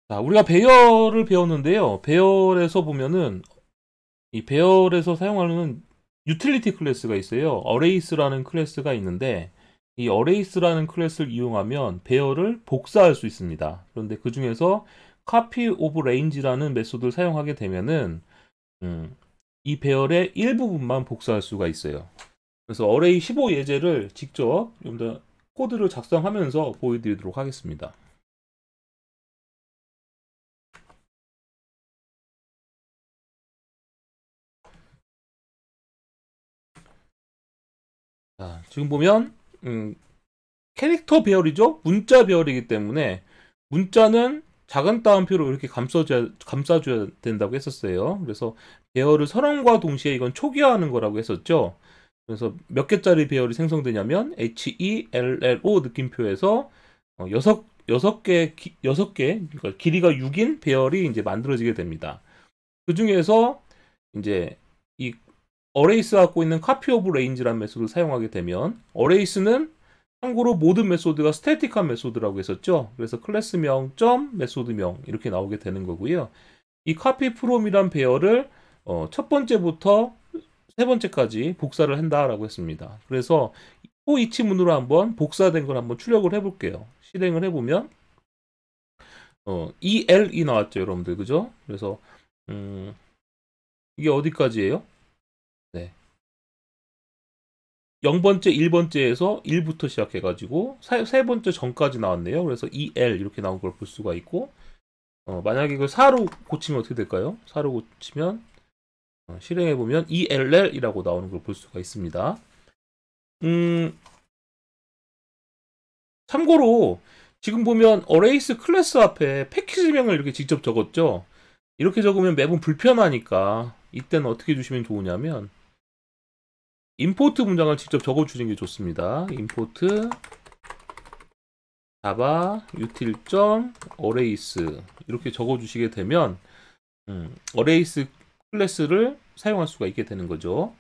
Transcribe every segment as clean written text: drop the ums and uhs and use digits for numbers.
자, 우리가 배열을 배웠는데요. 배열에서 보면은 이 배열에서 사용하는 유틸리티 클래스가 있어요. 어레이스라는 클래스가 있는데 이 어레이스라는 클래스를 이용하면 배열을 복사할 수 있습니다. 그런데 그 중에서 copy of range라는 메소드를 사용하게 되면은 이 배열의 일부분만 복사할 수가 있어요. 그래서 어레이 15 예제를 직접 좀 더 코드를 작성하면서 보여드리도록 하겠습니다. 자, 지금 보면 캐릭터 배열이죠. 문자 배열이기 때문에 문자는 작은 따옴표로 이렇게 감싸줘야 된다고 했었어요. 그래서 배열을 선언과 동시에 이건 초기화하는 거라고 했었죠. 그래서 몇 개짜리 배열이 생성되냐면 HELLO 느낌표에서 여섯 개, 그러니까 길이가 6인 배열이 이제 만들어지게 됩니다. 그 중에서 이제 이 어레이스가 갖고 있는 copy of range라는 메소드를 사용하게 되면 어레이스는 참고로 모든 메소드가 스태틱한 메소드라고 했었죠. 그래서 클래스명, 메소드명 이렇게 나오게 되는 거고요. 이 copy from이란 배열을 첫 번째부터 세 번째까지 복사를 한다라고 했습니다. 그래서 포이치문으로 한번 복사된 걸 한번 출력을 해볼게요. 실행을 해보면 EL이 나왔죠, 여러분들, 그죠? 그래서 이게 어디까지예요? 네. 0번째, 1번째에서 1부터 시작해가지고 세 번째 전까지 나왔네요. 그래서 EL 이렇게 나온 걸 볼 수가 있고 만약에 이걸 4로 고치면 어떻게 될까요? 4로 고치면 실행해보면 ELL이라고 나오는 걸 볼 수가 있습니다. 참고로 지금 보면 어레이스 클래스 앞에 패키지명을 이렇게 직접 적었죠. 이렇게 적으면 매번 불편하니까 이때는 어떻게 주시면 좋으냐면 임포트 문장을 직접 적어주는 게 좋습니다. 임포트 java util.arrays 이렇게 적어주시게 되면 어레이스 클래스를 사용할 수가 있게 되는 거죠.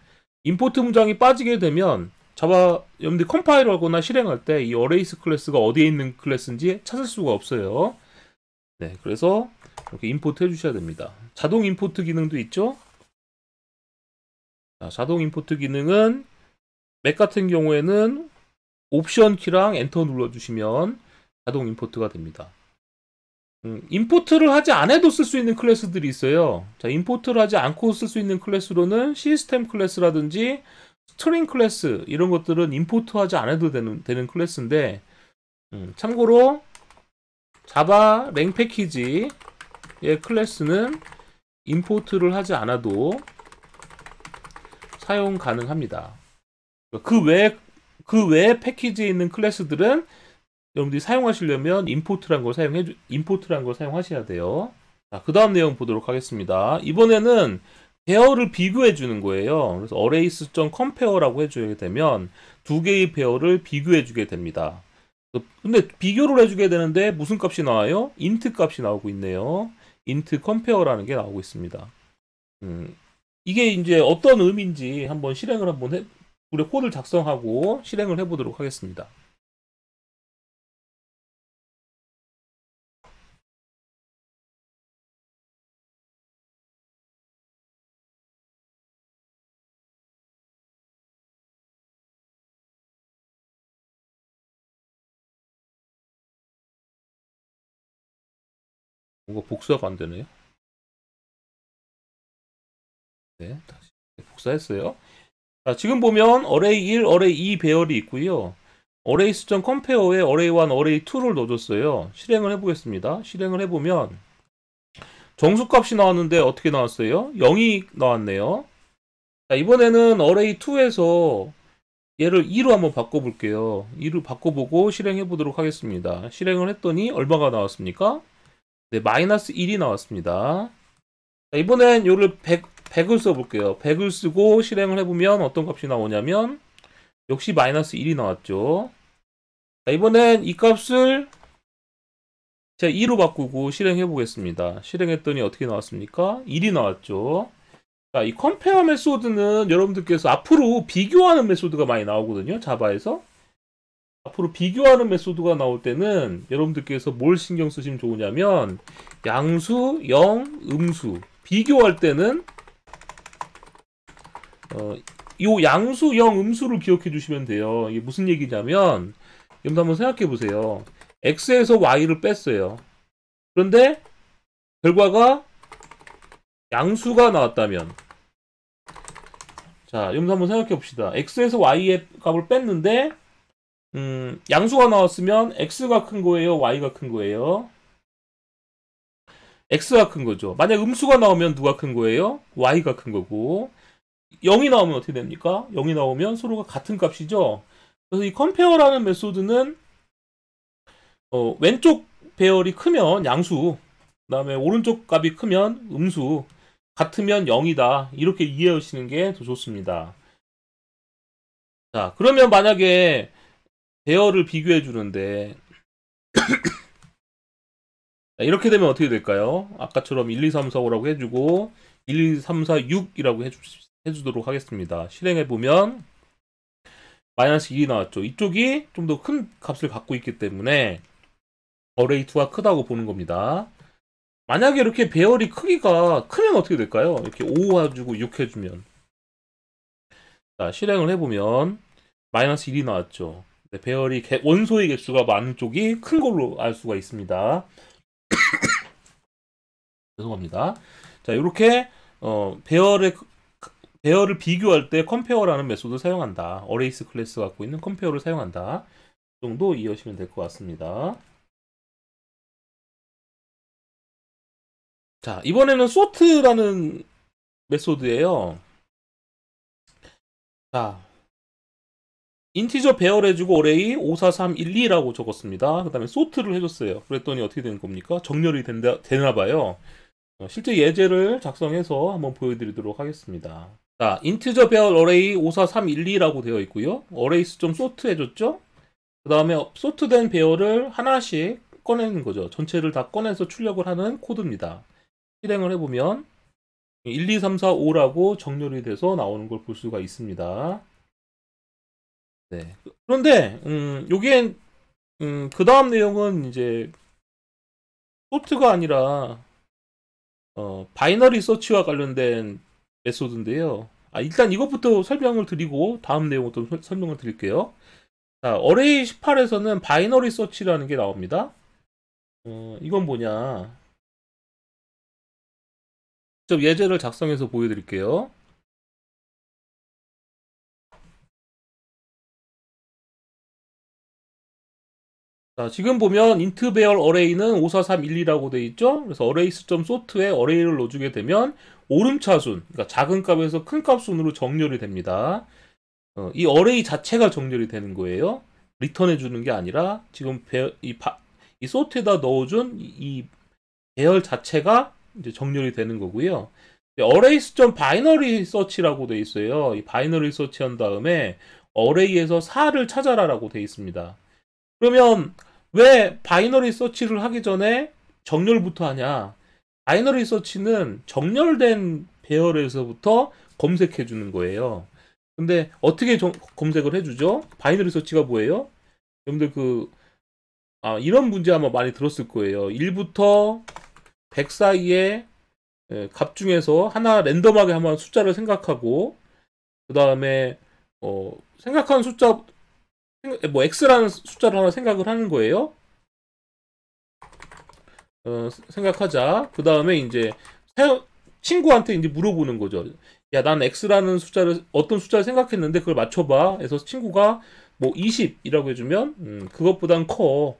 임포트 문장이 빠지게 되면 자바 여러분들이 컴파일 하거나 실행할 때 이 어레이스 클래스가 어디에 있는 클래스인지 찾을 수가 없어요. 네, 그래서 이렇게 임포트 해주셔야 됩니다. 자동 임포트 기능도 있죠. 자, 자동 임포트 기능은 맥 같은 경우에는 옵션 키랑 엔터 눌러주시면 자동 임포트가 됩니다. 임포트를 하지 않아도 쓸 수 있는 클래스들이 있어요. 자, 임포트를 하지 않고 쓸 수 있는 클래스로는 시스템 클래스라든지 스트링 클래스 이런 것들은 임포트하지 않아도 되는 클래스인데 참고로 자바 랭 패키지의 클래스는 임포트를 하지 않아도 사용 가능합니다. 그 외에 패키지에 있는 클래스들은 여러분들이 사용하시려면 임포트란 걸 사용하셔야 돼요. 자, 그 다음 내용 보도록 하겠습니다. 이번에는 배열을 비교해 주는 거예요. 그래서 arrays.compare라고 해주게 되면 두 개의 배열을 비교해 주게 됩니다. 근데 비교를 해주게 되는데 무슨 값이 나와요? int 값이 나오고 있네요. int compare라는 게 나오고 있습니다. 이게 이제 어떤 의미인지 한번 실행을 우리 코드를 작성하고 실행을 해보도록 하겠습니다. 뭔가 복사가 안 되네요. 네, 다시 복사했어요. 자, 지금 보면 array 1, array 2 배열이 있고요. arrays.compare에 array 1, array 2를 넣어줬어요. 실행을 해보겠습니다. 실행을 해보면 정수값이 나왔는데 어떻게 나왔어요? 0이 나왔네요. 자, 이번에는 array 2에서 얘를 2로 한번 바꿔볼게요. 2로 바꿔보고 실행해보도록 하겠습니다. 실행을 했더니 얼마가 나왔습니까? 네, 마이너스 1이 나왔습니다. 자, 이번엔 요를 100을 써볼게요. 100을 쓰고 실행을 해보면 어떤 값이 나오냐면 역시 마이너스 1이 나왔죠. 자, 이번엔 이 값을 제가 2로 바꾸고 실행해 보겠습니다. 실행했더니 어떻게 나왔습니까? 1이 나왔죠. 자, 이 compare 메소드는 여러분들께서 앞으로 비교하는 메소드가 많이 나오거든요. 자바에서. 앞으로 비교하는 메소드가 나올 때는 여러분들께서 뭘 신경 쓰시면 좋으냐면 양수, 영, 음수 비교할 때는 요 양수, 영, 음수를 기억해 주시면 돼요. 이게 무슨 얘기냐면 여러분 한번 생각해 보세요. x에서 y를 뺐어요. 그런데 결과가 양수가 나왔다면, 자, 여러분 한번 생각해 봅시다. x에서 y의 값을 뺐는데 양수가 나왔으면 x가 큰 거예요, y가 큰 거예요? x가 큰 거죠. 만약 음수가 나오면 누가 큰 거예요? y가 큰 거고, 0이 나오면 어떻게 됩니까? 0이 나오면 서로가 같은 값이죠. 그래서 이 컴페어라는 메소드는 왼쪽 배열이 크면 양수, 그 다음에 오른쪽 값이 크면 음수, 같으면 0이다. 이렇게 이해하시는 게 더 좋습니다. 자, 그러면 만약에 배열을 비교해 주는데 이렇게 되면 어떻게 될까요? 아까처럼 1, 2, 3, 4, 5라고 해주고 1, 2, 3, 4, 6이라고 해주도록 하겠습니다. 실행해보면 마이너스 1이 나왔죠. 이쪽이 좀 더 큰 값을 갖고 있기 때문에 어레이2가 크다고 보는 겁니다. 만약에 이렇게 배열이 크기가 크면 어떻게 될까요? 이렇게 5 해주고 6 해주면, 자, 실행을 해보면 마이너스 1이 나왔죠. 배열이 원소의 개수가 많은 쪽이 큰 걸로 알 수가 있습니다. 죄송합니다. 자, 이렇게 배열을 비교할 때 컴페어라는 메소드를 사용한다. 어레이스 클래스 갖고 있는 컴페어를 사용한다. 이 정도 이해하시면 될 것 같습니다. 자, 이번에는 sort라는 메소드예요. 자, 인티저 배열해주고 어레이 5, 4, 3, 1, 2라고 적었습니다. 그 다음에 sort를 해줬어요. 그랬더니 어떻게 된 겁니까? 정렬이 되나봐요. 실제 예제를 작성해서 한번 보여드리도록 하겠습니다. 자, 인티저 배열 어레이 5, 4, 3, 1, 2라고 되어 있고요. 어레이스.sort 해줬죠? 그 다음에 sort된 배열을 하나씩 꺼내는 거죠. 전체를 다 꺼내서 출력을 하는 코드입니다. 실행을 해보면 1, 2, 3, 4, 5라고 정렬이 돼서 나오는 걸 볼 수가 있습니다. 네. 그런데 요게 그 다음 내용은 이제 sort가 아니라 바이너리 서치와 관련된 메소드인데요. 일단 이것부터 설명을 드리고 다음 내용부터 설명을 드릴게요. 자, 어레이 18에서는 바이너리 서치라는 게 나옵니다. 이건 뭐냐? 직접 예제를 작성해서 보여드릴게요. 자, 지금 보면 int 배열 어레이는 5, 4, 3, 1, 2라고 되어 있죠. 그래서 어레이스.sort에 어레이를 넣어주게 되면 오름차순, 그러니까 작은 값에서 큰 값 순으로 정렬이 됩니다. 이 어레이 자체가 정렬이 되는 거예요. 리턴해 주는 게 아니라 지금 이 sort에다 넣어준 이 배열 자체가 이제 정렬이 되는 거고요. 어레이스.바이너리 서치라고 되어 있어요. 이 바이너리 서치 한 다음에 어레이에서 4를 찾아라라고 되어 있습니다. 그러면 왜 바이너리 서치를 하기 전에 정렬부터 하냐? 바이너리 서치는 정렬된 배열에서부터 검색해 주는 거예요. 근데 어떻게 검색을 해주죠? 바이너리 서치가 뭐예요? 여러분들 이런 문제 아마 많이 들었을 거예요. 1부터 100 사이에 값 중에서 하나 랜덤하게 한번 숫자를 생각하고, 그 다음에 생각한 숫자, 뭐 x라는 숫자를 하나 생각을 하는 거예요. 생각하자. 그 다음에 이제 친구한테 이제 물어보는 거죠. 야, 난 x라는 숫자를 어떤 숫자를 생각했는데 그걸 맞춰봐. 그래서 친구가 뭐 20이라고 해주면 그것보단 커.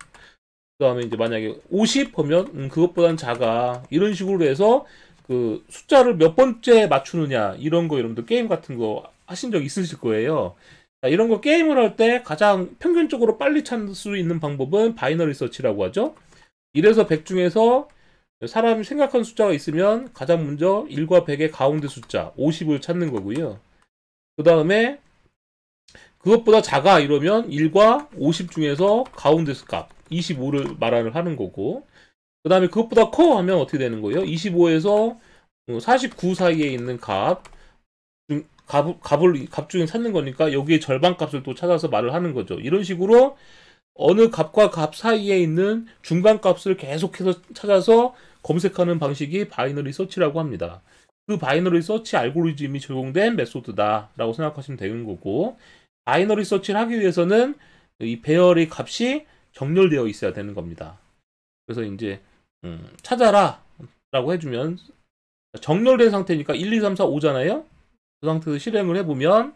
그 다음에 이제 만약에 50 하면 그것보단 작아. 이런 식으로 해서 그 숫자를 몇 번째 맞추느냐, 이런 거 여러분들 게임 같은 거 하신 적 있으실 거예요. 자, 이런 거 게임을 할 때 가장 평균적으로 빨리 찾을 수 있는 방법은 바이너리 서치라고 하죠. 1에서 100 중에서 사람이 생각한 숫자가 있으면 가장 먼저 1과 100의 가운데 숫자 50을 찾는 거고요. 그 다음에 그것보다 작아 이러면 1과 50 중에서 가운데 값 25를 말을 하는 거고, 그 다음에 그것보다 커 하면 어떻게 되는 거예요? 25에서 49 사이에 있는 값 중에 찾는 거니까 여기에 절반 값을 또 찾아서 말을 하는 거죠. 이런 식으로 어느 값과 값 사이에 있는 중간 값을 계속해서 찾아서 검색하는 방식이 바이너리 서치라고 합니다. 그 바이너리 서치 알고리즘이 적용된 메소드다라고 생각하시면 되는 거고, 바이너리 서치를 하기 위해서는 이 배열의 값이 정렬되어 있어야 되는 겁니다. 그래서 이제 찾아라 라고 해주면 정렬된 상태니까 1, 2, 3, 4, 5잖아요. 그 상태에서 실행을 해보면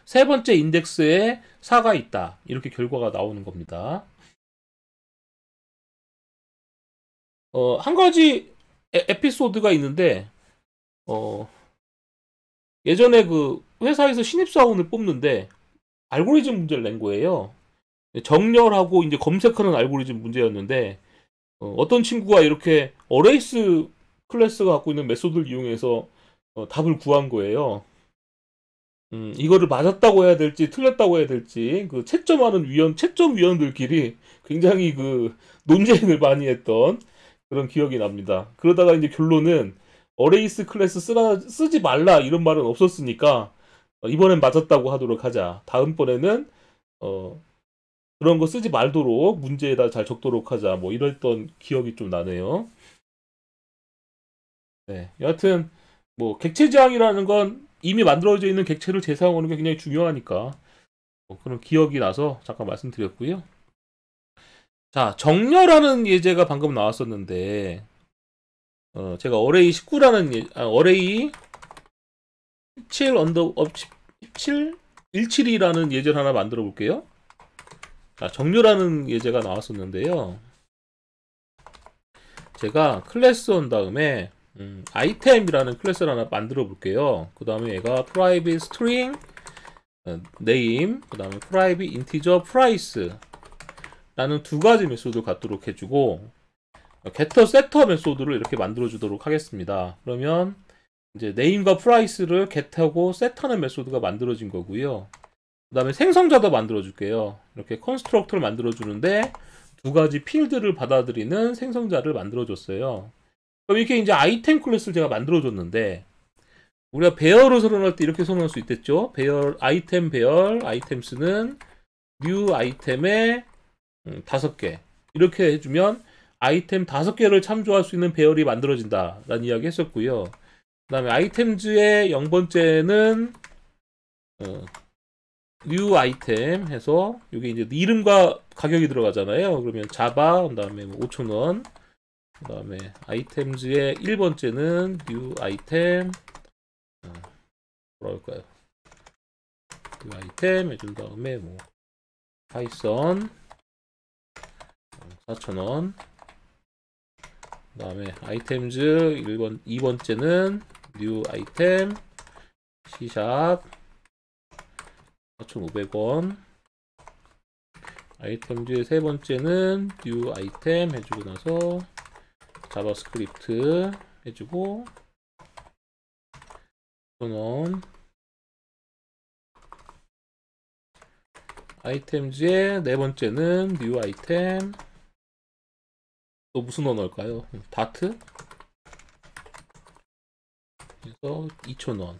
세 번째 인덱스에 4가 있다. 이렇게 결과가 나오는 겁니다. 한 가지 에피소드가 있는데, 예전에 그 회사에서 신입사원을 뽑는데 알고리즘 문제를 낸 거예요. 정렬하고 이제 검색하는 알고리즘 문제였는데, 어떤 친구가 이렇게 어레이스 클래스가 갖고 있는 메소드를 이용해서 답을 구한 거예요. 이거를 맞았다고 해야 될지 틀렸다고 해야 될지 그 채점 위원들끼리 굉장히 그 논쟁을 많이 했던 그런 기억이 납니다. 그러다가 이제 결론은 어레이스 클래스 쓰지 말라 이런 말은 없었으니까 이번엔 맞았다고 하도록 하자. 다음번에는 그런 거 쓰지 말도록 문제에다 잘 적도록 하자. 뭐 이랬던 기억이 좀 나네요. 네, 여하튼 뭐 객체 지향이라는 건 이미 만들어져 있는 객체를 재사용하는 게 굉장히 중요하니까 그런 기억이 나서 잠깐 말씀드렸고요. 자, 정렬하는 예제가 방금 나왔었는데 제가 어레이 19라는 어레이 17 17 172라는 예제를 하나 만들어 볼게요. 자, 정렬하는 예제가 나왔었는데요. 제가 클래스 온 다음에 아이템이라는 클래스를 하나 만들어 볼게요. 그 다음에 얘가 private string name, 그 다음에 private integer price 라는 두 가지 메소드를 갖도록 해주고 getter setter 메소드를 이렇게 만들어 주도록 하겠습니다. 그러면 이제 name과 price를 get하고 set하는 메소드가 만들어진 거고요. 그 다음에 생성자도 만들어 줄게요. 이렇게 constructor를 만들어 주는데 두 가지 필드를 받아들이는 생성자를 만들어 줬어요. 그럼 이렇게 이제 아이템 클래스를 제가 만들어줬는데, 우리가 배열을 선언할 때 이렇게 선언할 수 있겠죠? 배열, 아이템스는 new 아이템에 5개. 이렇게 해주면 아이템 5개를 참조할 수 있는 배열이 만들어진다. 라는 이야기 했었고요. 그 다음에 아이템즈의 0번째는 new 아이템 해서, 이게 이제 이름과 가격이 들어가잖아요. 그러면 자바, 그 다음에 5,000원. 그 다음에 아이템즈의 1번째는 new 아이템 뭐라 할까요? new 아이템 해준 다음에 뭐 파이썬 4,000원. 그 다음에 아이템즈 2번째는 new 아이템 C샵 4,500원. 아이템즈의 세 번째는 new 아이템 해주고 나서 자바스크립트 해주고 1,000원. 아이템즈의 네 번째는 new 아이템, 또 무슨 언어일까요? 다트 그래서 2,000원.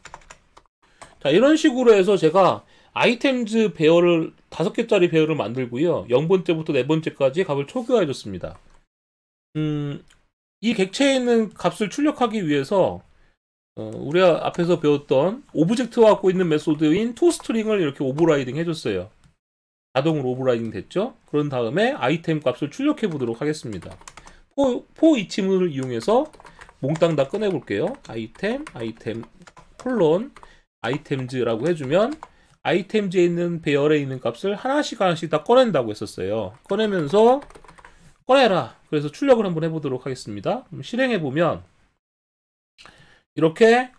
자, 이런 식으로 해서 제가 아이템즈 배열을 5개짜리 배열을 만들고요. 0번째부터 4번째까지 값을 초기화해 줬습니다. 이 객체에 있는 값을 출력하기 위해서 우리가 앞에서 배웠던 오브젝트가 갖고 있는 메소드인 toString을 이렇게 오버라이딩 해줬어요. 자동으로 오버라이딩 됐죠? 그런 다음에 아이템 값을 출력해 보도록 하겠습니다. for each문을 이용해서 몽땅 다 꺼내 볼게요. 아이템 콜론 아이템즈라고 해주면 아이템즈에 있는 배열에 있는 값을 하나씩 다 꺼낸다고 했었어요. 꺼내면서 꺼내라. 그래서 출력을 한번 해보도록 하겠습니다. 그럼 실행해보면 이렇게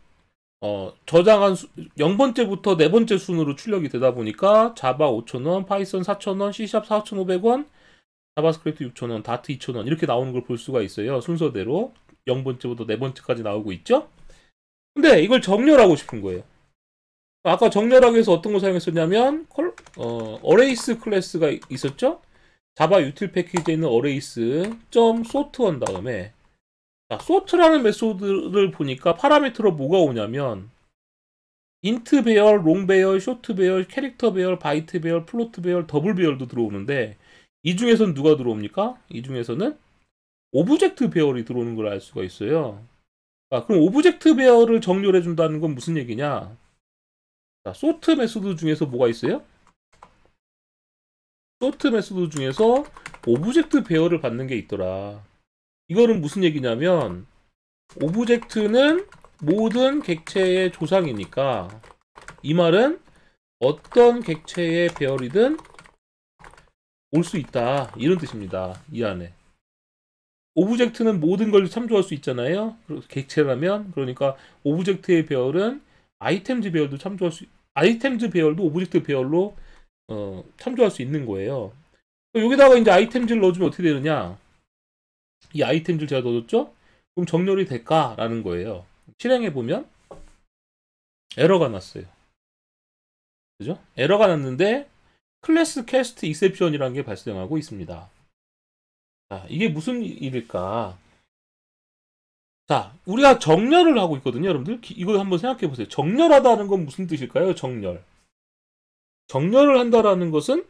저장한 0번째부터 4번째 순으로 출력이 되다 보니까 자바 5,000원, 파이썬 4,000원, C샵 4,500원, 자바스크립트 6,000원, 다트 2,000원 이렇게 나오는 걸 볼 수가 있어요. 순서대로 0번째부터 4번째까지 나오고 있죠? 근데 이걸 정렬하고 싶은 거예요. 아까 정렬하기 위해서 어떤 거 사용했었냐면 어레이스 클래스가 있었죠? 자바 유틸 패키지에 있는 어레이스 sort 한 다음에 sort라는 메소드를 보니까 파라미터로 뭐가 오냐면 인트 배열, 롱 배열, 쇼트 배열, 캐릭터 배열, 바이트 배열, 플로트 배열, 더블 배열도 들어오는데 이 중에서는 누가 들어옵니까? 이 중에서는 오브젝트 배열이 들어오는 걸 알 수가 있어요. 아, 그럼 오브젝트 배열을 정렬해 준다는 건 무슨 얘기냐? 자, 소트 메소드 중에서 뭐가 있어요? 소트 메소드 중에서 오브젝트 배열을 받는 게 있더라. 이거는 무슨 얘기냐면 오브젝트는 모든 객체의 조상이니까 이 말은 어떤 객체의 배열이든 올 수 있다 이런 뜻입니다. 이 안에 오브젝트는 모든 걸 참조할 수 있잖아요. 객체라면 그러니까 오브젝트의 배열은 아이템즈 배열도 아이템즈 배열도 오브젝트 배열로 참조할 수 있는 거예요. 여기다가 이제 아이템즈를 넣어주면 어떻게 되느냐? 이 아이템즈를 제가 넣어줬죠? 그럼 정렬이 될까라는 거예요. 실행해 보면 에러가 났어요. 그죠? 에러가 났는데 클래스 캐스트 익셉션이라는 게 발생하고 있습니다. 자, 이게 무슨 일일까? 자, 우리가 정렬을 하고 있거든요, 여러분들. 이거 한번 생각해 보세요. 정렬하다는 건 무슨 뜻일까요? 정렬. 정렬을 한다라는 것은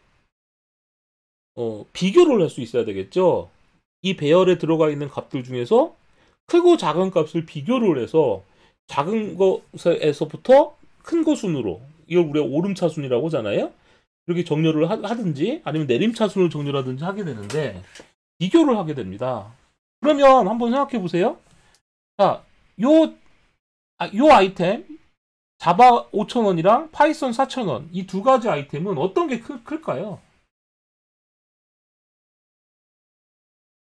비교를 할 수 있어야 되겠죠. 이 배열에 들어가 있는 값들 중에서 크고 작은 값을 비교를 해서 작은 것에서부터 큰 거 순으로 이걸 우리가 오름차순이라고 하잖아요. 이렇게 정렬을 하든지 아니면 내림차순으로 정렬하든지 하게 되는데 비교를 하게 됩니다. 그러면 한번 생각해 보세요. 자, 요 아이템 자바 5,000원이랑 파이썬 4,000원 이 두 가지 아이템은 어떤 게 클까요?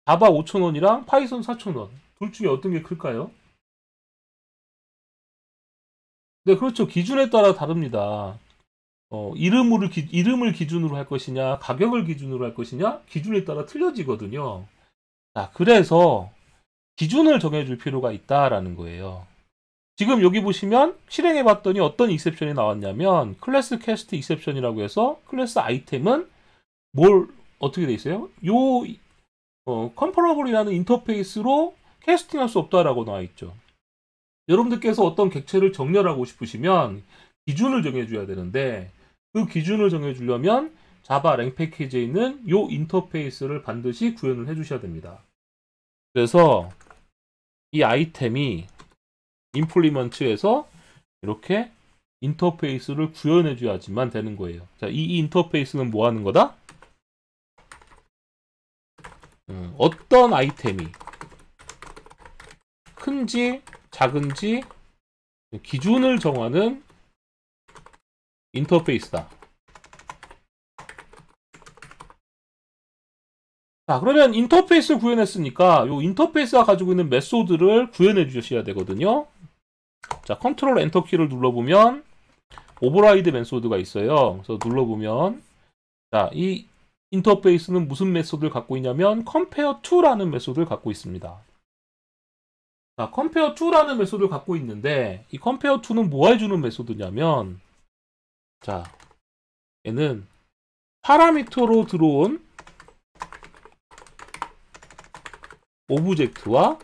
자바 5,000원이랑 파이썬 4,000원 둘 중에 어떤 게 클까요? 네, 그렇죠. 기준에 따라 다릅니다. 이름을 기준으로 할 것이냐, 가격을 기준으로 할 것이냐, 기준에 따라 틀려지거든요. 자, 그래서 기준을 정해줄 필요가 있다라는 거예요. 지금 여기 보시면 실행해봤더니 어떤 익셉션이 나왔냐면 클래스 캐스트 익셉션이라고 해서 클래스 아이템은 어떻게 돼 있어요? 컴퍼러블이라는 인터페이스로 캐스팅할 수 없다라고 나와 있죠. 여러분들께서 어떤 객체를 정렬하고 싶으시면 기준을 정해줘야 되는데 그 기준을 정해주려면 자바 랭 패키지에 있는 이 인터페이스를 반드시 구현을 해주셔야 됩니다. 그래서 이 아이템이 임플리먼트에서 이렇게 인터페이스를 구현해줘야지만 되는 거예요. 자, 이 인터페이스는 뭐 하는 거다? 어떤 아이템이 큰지 작은지 기준을 정하는 인터페이스다. 자, 그러면 인터페이스를 구현했으니까 이 인터페이스가 가지고 있는 메소드를 구현해 주셔야 되거든요. 자, 컨트롤 엔터 키를 눌러보면 오버라이드 메소드가 있어요. 그래서 눌러보면 자, 이 인터페이스는 무슨 메소드를 갖고 있냐면 compare to라는 메소드를 갖고 있습니다. 자, compare to라는 메소드를 갖고 있는데 이 compare to는 뭐 해주는 메소드냐면 자, 얘는 파라미터로 들어온 오브젝트와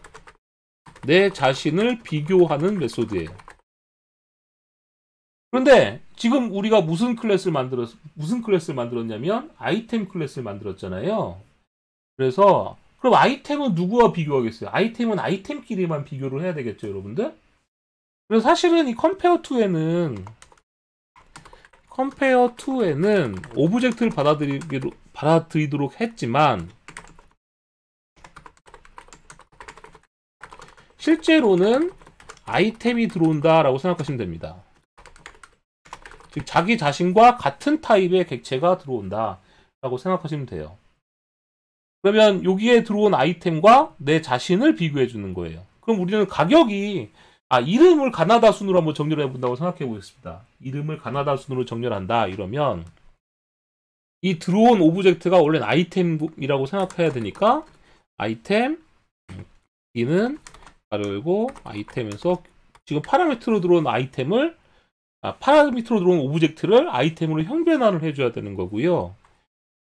내 자신을 비교하는 메소드예요. 그런데 지금 우리가 무슨 클래스를 만들었냐면 아이템 클래스를 만들었잖아요. 그래서 그럼 아이템은 누구와 비교하겠어요? 아이템은 아이템끼리만 비교를 해야 되겠죠, 여러분들? 그래서 사실은 이 compare to에는 오브젝트를 받아들이도록 했지만 실제로는 아이템이 들어온다라고 생각하시면 됩니다. 즉 자기 자신과 같은 타입의 객체가 들어온다라고 생각하시면 돼요. 그러면 여기에 들어온 아이템과 내 자신을 비교해 주는 거예요. 그럼 우리는 가격이 이름을 가나다 순으로 한번 정렬해 본다고 생각해 보겠습니다. 이름을 가나다 순으로 정렬한다 이러면 이 들어온 오브젝트가 원래는 아이템이라고 생각해야 되니까 아이템 이는 가로 열고 아이템에서 지금 파라미터로 들어온 파라미터로 들어온 오브젝트를 아이템으로 형변화를 해줘야 되는 거고요.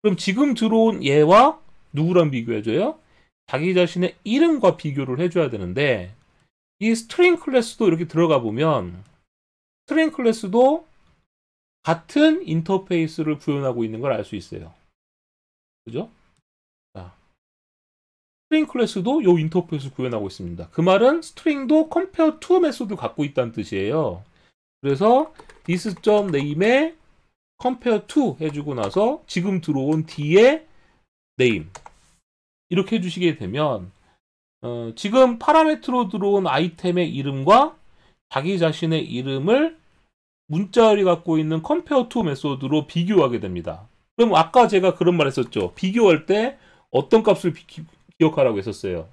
그럼 지금 들어온 얘와 누구랑 비교해줘요? 자기 자신의 이름과 비교를 해줘야 되는데 이 스트링 클래스도 이렇게 들어가 보면 스트링 클래스도 같은 인터페이스를 구현하고 있는 걸 알 수 있어요. 그죠? 자, 스트링 클래스도 이 인터페이스를 구현하고 있습니다. 그 말은 스트링도 compare to 메소드 갖고 있다는 뜻이에요. 그래서 this.name에 compare to 해주고 나서 지금 들어온 D의 name 이렇게 해주시게 되면 지금 파라메트로 들어온 아이템의 이름과 자기 자신의 이름을 문자열이 갖고 있는 compare to 메소드로 비교하게 됩니다. 그럼 아까 제가 그런 말 했었죠. 비교할 때 어떤 값을 기억하라고 했었어요.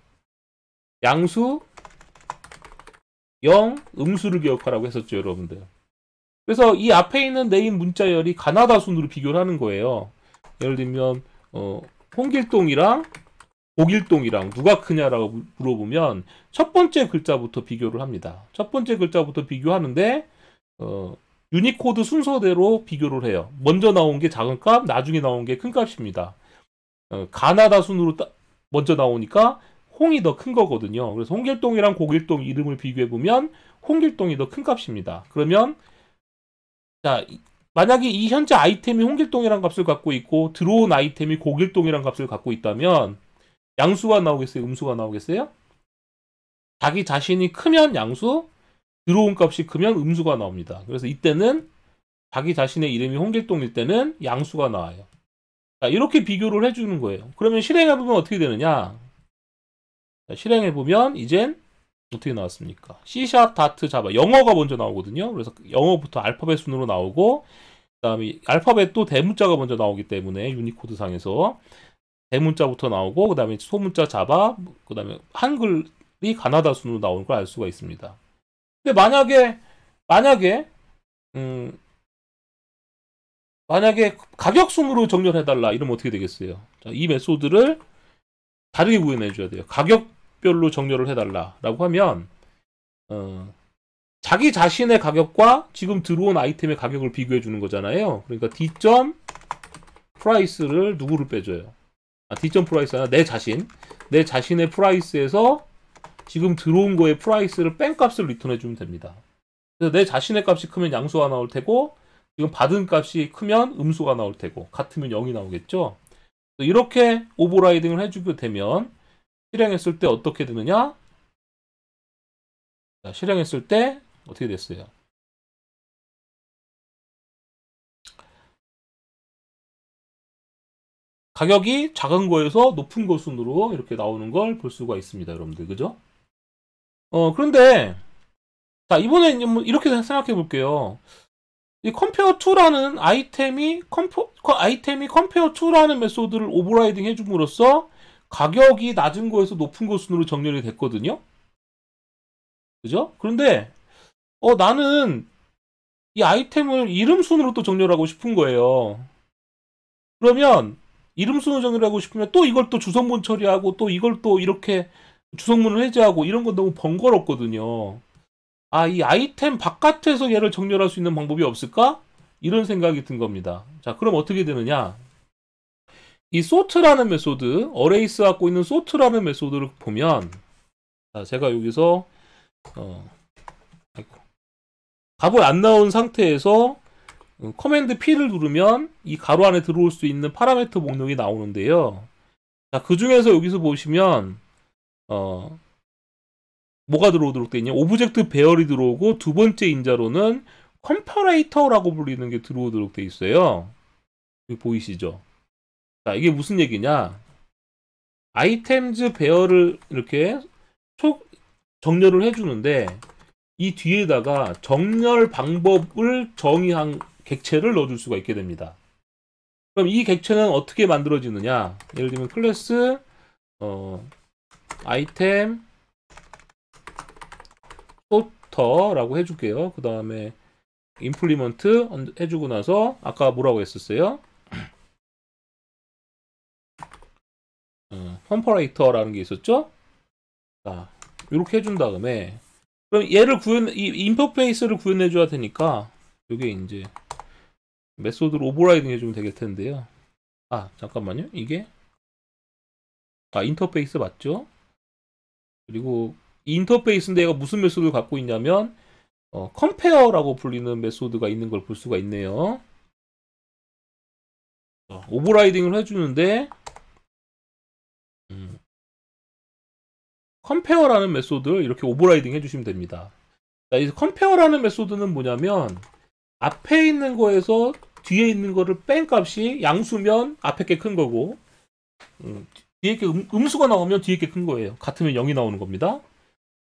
양수, 0, 음수를 기억하라고 했었죠, 여러분들. 그래서 이 앞에 있는 네임 문자열이 가나다 순으로 비교를 하는 거예요. 예를 들면 홍길동이랑 고길동이랑 누가 크냐라고 물어보면 첫 번째 글자부터 비교를 합니다. 첫 번째 글자부터 비교하는데 유니코드 순서대로 비교를 해요. 먼저 나온 게 작은 값, 나중에 나온 게 큰 값입니다. 가나다 순으로 먼저 나오니까 홍이 더 큰 거거든요. 그래서 홍길동이랑 고길동 이름을 비교해보면 홍길동이 더 큰 값입니다. 그러면 자, 만약에 이 현재 아이템이 홍길동이란 값을 갖고 있고 들어온 아이템이 고길동이란 값을 갖고 있다면 양수가 나오겠어요? 음수가 나오겠어요? 자기 자신이 크면 양수, 들어온 값이 크면 음수가 나옵니다. 그래서 이때는 자기 자신의 이름이 홍길동일 때는 양수가 나와요. 자, 이렇게 비교를 해주는 거예요. 그러면 실행해보면 어떻게 되느냐? 자, 실행해보면 이젠 어떻게 나왔습니까? C#.java 영어가 먼저 나오거든요. 그래서 영어부터 알파벳 순으로 나오고 그 다음에 알파벳도 대문자가 먼저 나오기 때문에 유니코드 상에서 대문자부터 나오고 그 다음에 소문자 자바 그 다음에 한글이 가나다 순으로 나오는 걸 알 수가 있습니다. 근데 만약에 가격 순으로 정렬해달라 이러면 어떻게 되겠어요? 자, 이 메소드를 다르게 구현해 줘야 돼요. 가격별로 정렬을 해달라 라고 하면 자기 자신의 가격과 지금 들어온 아이템의 가격을 비교해 주는 거잖아요. 그러니까 D.price를 누구를 빼줘요? D.price 아니라 내 자신의 프라이스에서 지금 들어온 거의 프라이스를 뺀 값을 리턴해 주면 됩니다. 그래서 내 자신의 값이 크면 양수가 나올 테고 지금 받은 값이 크면 음수가 나올 테고 같으면 0이 나오겠죠. 이렇게 오버라이딩을 해주게 되면 실행했을 때 어떻게 되느냐? 자, 실행했을 때 어떻게 됐어요? 가격이 작은 거에서 높은 거 순으로 이렇게 나오는 걸 볼 수가 있습니다, 여러분들. 그죠? 그런데 자, 이번에 이렇게 생각해 볼게요. 이 compare to라는 아이템이 compare to라는 메소드를 오버라이딩 해줌으로써 가격이 낮은 거에서 높은 거 순으로 정렬이 됐거든요. 그죠? 그런데 나는 이 아이템을 이름 순으로 또 정렬하고 싶은 거예요. 그러면 이름 순으로 정렬하고 싶으면 또 이걸 또 주성문 처리하고 또 이걸 또 이렇게 주성문을 해제하고 이런 건 너무 번거롭거든요. 이 아이템 바깥에서 얘를 정렬할 수 있는 방법이 없을까? 이런 생각이 든 겁니다. 자, 그럼 어떻게 되느냐? 이 sort라는 메소드, 어레이스 갖고 있는 sort라는 메소드를 보면 자, 제가 여기서 값을 안 나온 상태에서 커맨드 P를 누르면 이 가로 안에 들어올 수 있는 파라미터 목록이 나오는데요. 자, 그 중에서 여기서 보시면 뭐가 들어오도록 돼 있냐? 오브젝트 배열이 들어오고 두 번째 인자로는 컴퍼레이터라고 불리는 게 들어오도록 돼 있어요. 여기 보이시죠? 자, 이게 무슨 얘기냐? 아이템즈 배열을 이렇게 정렬을 해주는데 이 뒤에다가 정렬 방법을 정의한 객체를 넣어줄 수가 있게 됩니다. 그럼 이 객체는 어떻게 만들어지느냐? 예를 들면 클래스 아이템 sorter라고 해줄게요. 그 다음에 implement 해주고 나서 아까 뭐라고 했었어요? 컴퍼레이터라는 게 있었죠? 자, 이렇게 해준 다음에 그럼 얘를 이 인터페이스를 구현해 줘야 되니까 이게 이제 메소드로 오버라이딩 해주면 되겠 텐데요. 잠깐만요. 이게 인터페이스 맞죠? 그리고 이 인터페이스인데 얘가 무슨 메소드를 갖고 있냐면 컴페어라고 불리는 메소드가 있는 걸 볼 수가 있네요. 오버라이딩을 해주는데 컴페어라는 메소드를 이렇게 오버라이딩 해주시면 됩니다. 자, 이 컴페어라는 메소드는 뭐냐면 앞에 있는 거에서 뒤에 있는 거를 뺀 값이 양수면 앞에 게 큰 거고 뒤에 게 음수가 나오면 뒤에 게 큰 거예요. 같으면 0이 나오는 겁니다.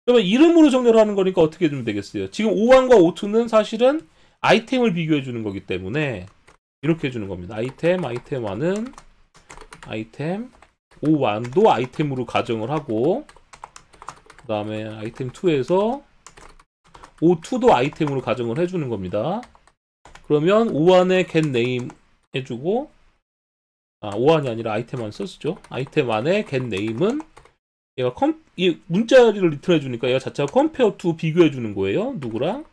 그러면 이름으로 정렬하는 거니까 어떻게 해주면 되겠어요? 지금 O1과 O2는 사실은 아이템을 비교해 주는 거기 때문에 이렇게 해주는 겁니다. 아이템 1은 아이템 O1도 아이템으로 가정을 하고 그 다음에 아이템 2에서 O2도 아이템으로 가정을 해주는 겁니다. 그러면 O1의 getName 해주고 O1이 아니라 아이템1 썼죠. 아이템1의 getName은 얘가 이 문자리를 리턴해 주니까 얘가 자체가 compare to 비교해 주는 거예요. 누구랑?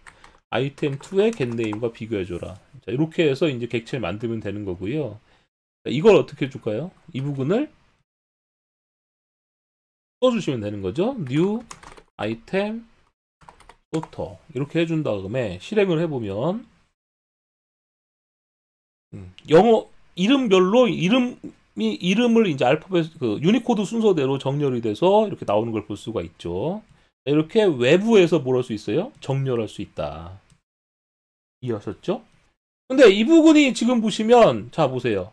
아이템2의 getName과 비교해 줘라. 자, 이렇게 해서 이제 객체를 만들면 되는 거고요. 자, 이걸 어떻게 해줄까요? 이 부분을 써주시면 되는 거죠. new item sorter 이렇게 해준 다음에 실행을 해보면 영어 이름별로 이름을 이제 알파벳 유니코드 순서대로 정렬이 돼서 이렇게 나오는 걸 볼 수가 있죠. 이렇게 외부에서 뭘 할 수 있어요? 정렬할 수 있다. 이해하셨죠? 근데 이 부분이 지금 보시면 자 보세요.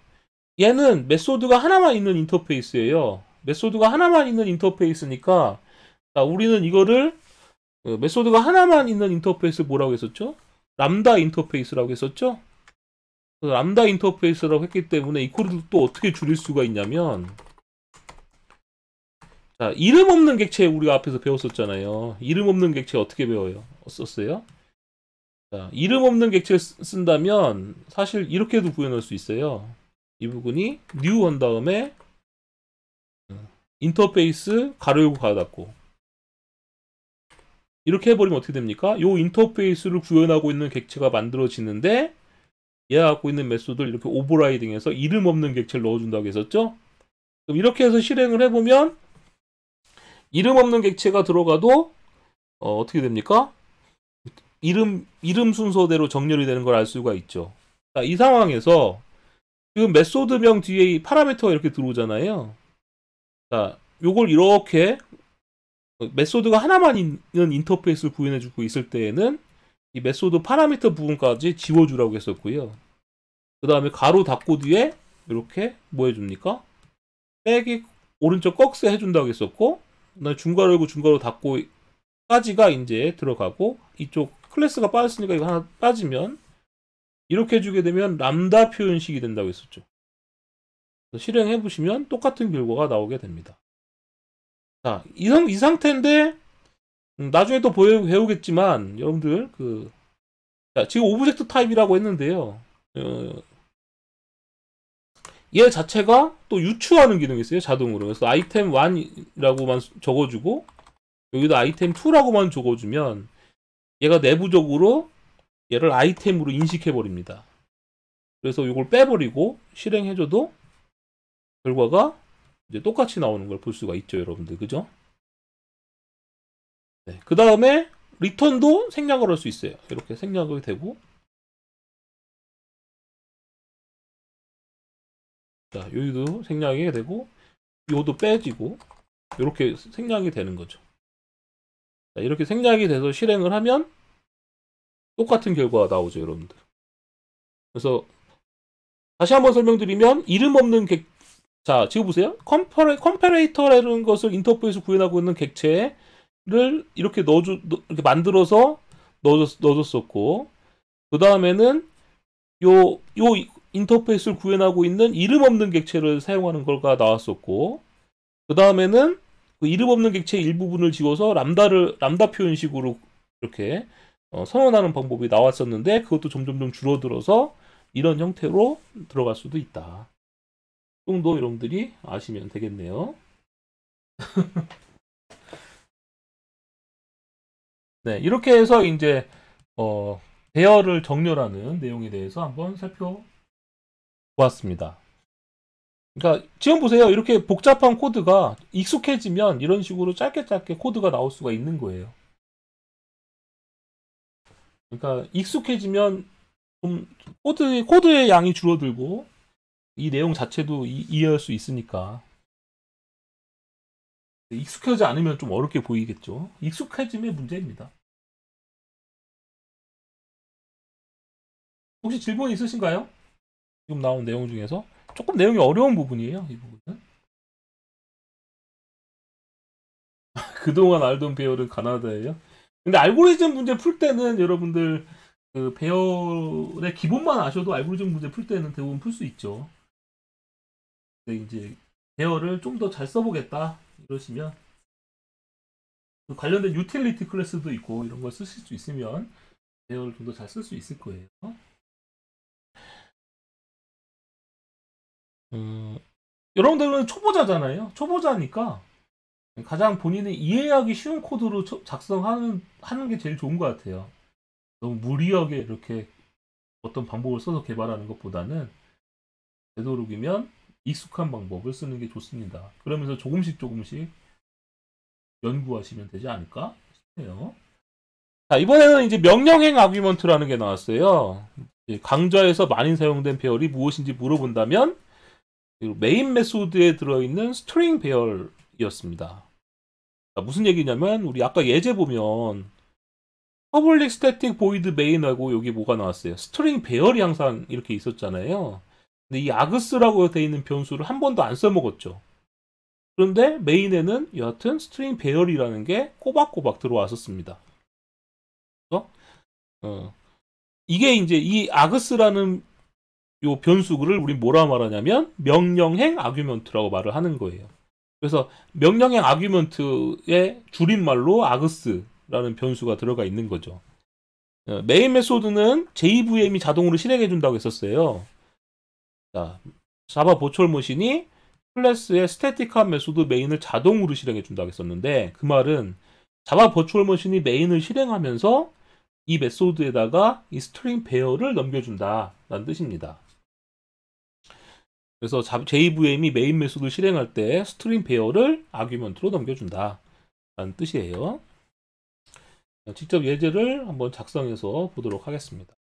얘는 메소드가 하나만 있는 인터페이스예요. 메소드가 하나만 있는 인터페이스니까 자, 우리는 이거를 메소드가 하나만 있는 인터페이스 뭐라고 했었죠? 람다 인터페이스라고 했었죠? 람다 인터페이스라고 했기 때문에 이 코드를 또 어떻게 줄일 수가 있냐면 자, 이름 없는 객체 우리가 앞에서 배웠었잖아요. 이름 없는 객체 어떻게 배워요? 썼어요? 자, 이름 없는 객체를 쓴다면 사실 이렇게도 구현할 수 있어요. 이 부분이 new 한 다음에 인터페이스 가로 열고 가로 닫고 이렇게 해버리면 어떻게 됩니까? 이 인터페이스를 구현하고 있는 객체가 만들어지는데 얘가 갖고 있는 메소드를 이렇게 오버라이딩해서 이름 없는 객체를 넣어준다고 했었죠? 그럼 이렇게 해서 실행을 해보면 이름 없는 객체가 들어가도 어떻게 됩니까? 이름 순서대로 정렬이 되는 걸 알 수가 있죠. 자, 이 상황에서 지금 메소드명 뒤에 이 파라미터가 이렇게 들어오잖아요. 자, 요걸 이렇게 메소드가 하나만 있는 인터페이스를 구현해주고 있을 때에는 이 메소드 파라미터 부분까지 지워주라고 했었고요. 그 다음에 가로 닫고 뒤에 이렇게 뭐 해줍니까? 빼기 오른쪽 꺽쇠 해준다고 했었고 그다음에 중괄호 열고 중괄호 닫고까지가 이제 들어가고 이쪽 클래스가 빠졌으니까 이거 하나 빠지면 이렇게 해주게 되면 람다 표현식이 된다고 했었죠. 실행해 보시면 똑같은 결과가 나오게 됩니다. 자, 이 상태인데 나중에 또 배우겠지만 여러분들 자, 지금 오브젝트 타입이라고 했는데요. 얘 자체가 또 유추하는 기능이 있어요. 자동으로. 그래서 아이템 1이라고만 적어주고 여기다 아이템 2라고만 적어주면 얘가 내부적으로 얘를 아이템으로 인식해버립니다. 그래서 이걸 빼버리고 실행해줘도 결과가 이제 똑같이 나오는 걸 볼 수가 있죠, 여러분들. 그죠? 네. 그 다음에 리턴도 생략을 할 수 있어요. 이렇게 생략이 되고 자, 여기도 생략이 되고 요도 빼지고 이렇게 생략이 되는 거죠. 자, 이렇게 생략이 돼서 실행을 하면 똑같은 결과가 나오죠, 여러분들. 그래서 다시 한번 설명드리면 이름 없는 자, 지금 보세요. 컴퍼레이터라는 것을 인터페이스 구현하고 있는 객체를 이렇게 이렇게 만들어서 넣어줬었고 그 다음에는 요 인터페이스를 구현하고 있는 이름 없는 객체를 사용하는 걸가 나왔었고 그 다음에는 그 이름 없는 객체의 일부분을 지워서 람다 표현식으로 이렇게 선언하는 방법이 나왔었는데 그것도 점점 줄어들어서 이런 형태로 들어갈 수도 있다. 이 정도 여러분들이 아시면 되겠네요. 네, 이렇게 해서 이제 배열을 정렬하는 내용에 대해서 한번 살펴보았습니다. 그러니까 지금 보세요. 이렇게 복잡한 코드가 익숙해지면 이런 식으로 짧게 코드가 나올 수가 있는 거예요. 그러니까 익숙해지면 좀 코드의 양이 줄어들고 이 내용 자체도 이해할 수 있으니까. 익숙하지 않으면 좀 어렵게 보이겠죠. 익숙해짐의 문제입니다. 혹시 질문 있으신가요? 지금 나온 내용 중에서 조금 내용이 어려운 부분이에요. 이 부분은. 그동안 알던 배열은 가나다예요. 근데 알고리즘 문제 풀 때는 여러분들 그 배열의 기본만 아셔도 알고리즘 문제 풀 때는 대부분 풀 수 있죠. 근데 이제 배열을 좀 더 잘 써보겠다 이러시면 그 관련된 유틸리티 클래스도 있고 이런 걸 쓰실 수 있으면 배열을 좀 더 잘 쓸 수 있을 거예요. 여러분들은 초보자잖아요. 초보자니까 가장 본인이 이해하기 쉬운 코드로 작성하는 게 제일 좋은 것 같아요. 너무 무리하게 이렇게 어떤 방법을 써서 개발하는 것보다는 되도록이면 익숙한 방법을 쓰는 게 좋습니다. 그러면서 조금씩 연구하시면 되지 않을까 싶네요. 자, 이번에는 이제 명령행 아규먼트라는 게 나왔어요. 강좌에서 많이 사용된 배열이 무엇인지 물어본다면 메인 메소드에 들어있는 스트링 배열이었습니다. 자, 무슨 얘기냐면 우리 아까 예제 보면 퍼블릭 스태틱 보이드 메인하고 여기 뭐가 나왔어요? 스트링 배열이 항상 이렇게 있었잖아요. 근데 이 아그스라고 되어 있는 변수를 한 번도 안 써먹었죠. 그런데 메인에는 여하튼 스트링 배열이라는 게 꼬박꼬박 들어왔었습니다. 이게 이제 이 아그스라는 요 변수를 우리 뭐라 말하냐면 명령행 아규먼트라고 말을 하는 거예요. 그래서 명령행 아규먼트의 줄임말로 아그스라는 변수가 들어가 있는 거죠. 메인 메소드는 JVM이 자동으로 실행해 준다고 했었어요. 자, 자바 버추얼 머신이 클래스의 스태틱한 메소드 메인을 자동으로 실행해 준다고 했었는데 그 말은 자바 버추얼 머신이 메인을 실행하면서 이 메소드에다가 이 스트링 배열을 넘겨준다 라는 뜻입니다. 그래서 JVM이 메인 메소드를 실행할 때 스트링 배열을 아규먼트로 넘겨준다 라는 뜻이에요. 직접 예제를 한번 작성해서 보도록 하겠습니다.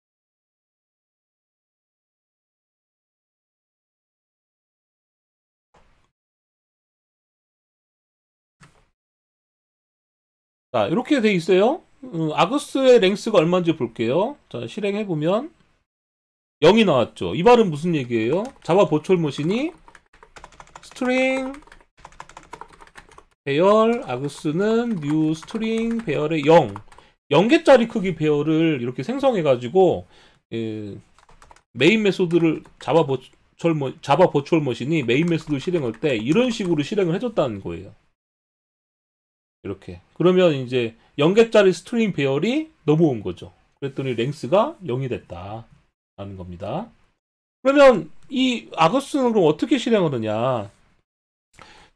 자, 이렇게 돼 있어요. 아그스의 랭스가 얼마인지 볼게요. 자, 실행해보면 0이 나왔죠. 이 말은 무슨 얘기예요? 자바 버추얼 머신이 스트링 배열 아그스는 뉴 스트링 배열의 0개짜리 크기 배열을 이렇게 생성해가지고 메인 메소드를 자바 버추얼 머신이 메인 메소드 실행할 때 이런 식으로 실행을 해줬다는 거예요. 이렇게. 그러면 이제 0개짜리 스트링 배열이 넘어온 거죠. 그랬더니 랭스가 0이 됐다. 라는 겁니다. 그러면 이 아그스는 그럼 어떻게 실행하느냐.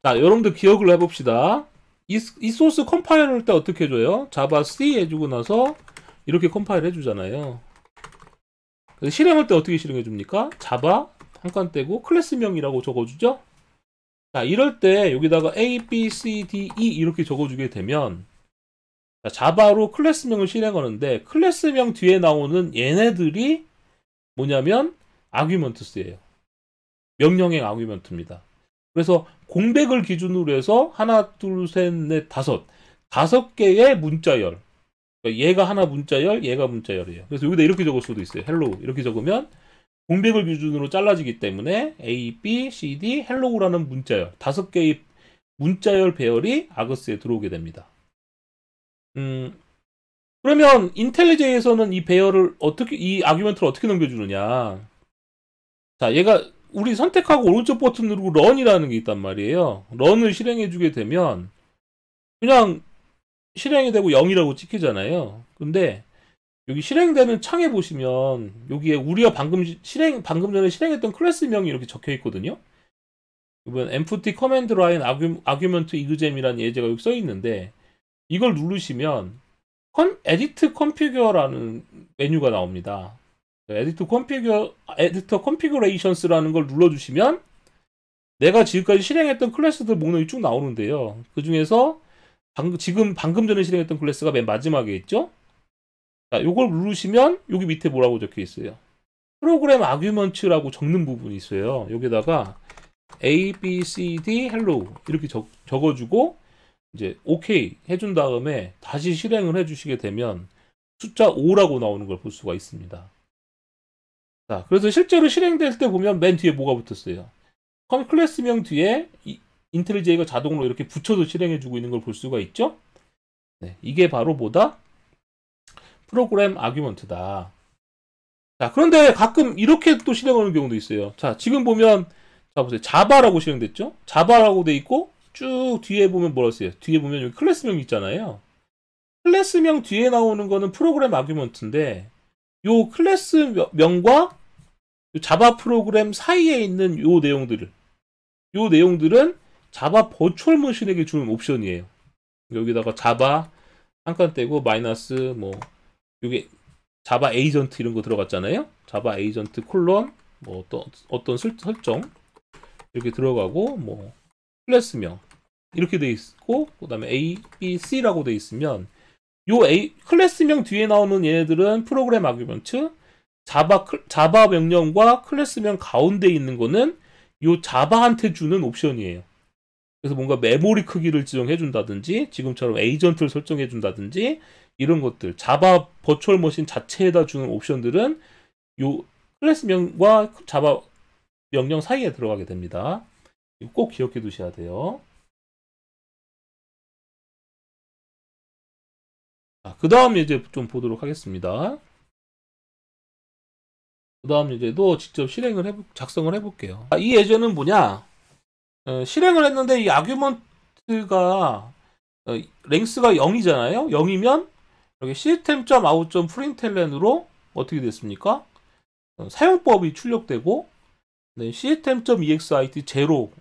자, 여러분들 기억을 해봅시다. 이 소스 컴파일을 할 때 어떻게 해줘요? 자바 C 해주고 나서 이렇게 컴파일 해주잖아요. 실행할 때 어떻게 실행해줍니까? 자바 한 칸 떼고 클래스명이라고 적어주죠? 자, 이럴 때 여기다가 A, B, C, D, E 이렇게 적어주게 되면 자, 자바로 클래스명을 실행하는데 클래스명 뒤에 나오는 얘네들이 뭐냐면 아규먼트스예요. 명령행 아규먼트입니다. 그래서 공백을 기준으로 해서 하나, 둘, 셋, 넷, 다섯 개의 문자열. 그러니까 얘가 하나 문자열, 얘가 문자열이에요. 그래서 여기다 이렇게 적을 수도 있어요. 헬로우 이렇게 적으면 공백을 기준으로 잘라지기 때문에 A, B, C, D, 헬로우라는 문자열 5개의 문자열 배열이 아그스에 들어오게 됩니다. 그러면 인텔리제이에서는 이 배열을 이 아규먼트를 어떻게 넘겨주느냐? 자, 얘가 우리 선택하고 오른쪽 버튼 누르고 런이라는 게 있단 말이에요. 런을 실행해주게 되면 그냥 실행이 되고 0이라고 찍히잖아요. 근데 여기 실행되는 창에 보시면 여기에 우리가 방금 전에 실행했던 클래스명이 이렇게 적혀 있거든요. 이번 empty command line argument exam이라는 예제가 여기 써 있는데 이걸 누르시면 edit configure라는 메뉴가 나옵니다. edit configurations라는 걸 눌러주시면 내가 지금까지 실행했던 클래스들 목록이 쭉 나오는데요. 그 중에서 방금 전에 실행했던 클래스가 맨 마지막에 있죠. 자, 요걸 누르시면 여기 밑에 뭐라고 적혀 있어요. 프로그램 아규먼트라고 적는 부분이 있어요. 여기다가 A, B, C, D, hello 이렇게 적어주고 이제 OK 해준 다음에 다시 실행을 해주시게 되면 숫자 5라고 나오는 걸 볼 수가 있습니다. 자, 그래서 실제로 실행될 때 보면 맨 뒤에 뭐가 붙었어요. 클래스명 뒤에 인텔리제이가 자동으로 이렇게 붙여서 실행해주고 있는 걸 볼 수가 있죠. 네, 이게 바로 뭐다? 프로그램 아규먼트다. 자, 그런데 가끔 이렇게 또 실행하는 경우도 있어요. 자, 지금 보면 자 보세요. 자바라고 실행됐죠? 자바라고 돼 있고 쭉 뒤에 보면 뭐라 써요? 뒤에 보면 여기 클래스명 있잖아요. 클래스명 뒤에 나오는 거는 프로그램 아규먼트인데 요 클래스명과 자바 프로그램 사이에 있는 요 내용들은 자바 버추얼 머신에게 주는 옵션이에요. 여기다가 자바 한 칸 떼고 마이너스 뭐 요게 자바 에이전트 이런 거 들어갔잖아요. 자바 에이전트 콜론 뭐 어떤 설정 이렇게 들어가고 뭐 클래스명 이렇게 돼 있고 그다음에 A, B, C라고 돼 있으면 요 클래스명 뒤에 나오는 얘네들은 프로그램 아규먼트 자바 명령과 클래스명 가운데 있는 거는 요 자바한테 주는 옵션이에요. 그래서 뭔가 메모리 크기를 지정해 준다든지 지금처럼 에이전트를 설정해 준다든지 이런 것들 자바 버추얼 머신 자체에다 주는 옵션들은 요 클래스명과 자바 명령 사이에 들어가게 됩니다. 이거 꼭 기억해 두셔야 돼요. 그 다음 예제 좀 보도록 하겠습니다. 그 다음 예제도 직접 작성을 해볼게요. 이 예제는 뭐냐? 실행을 했는데 이 아규먼트가 랭스가 0이잖아요. 0이면 여기 system.out.println으로 어떻게 됐습니까? 사용법이 출력되고 네, system.exit 0.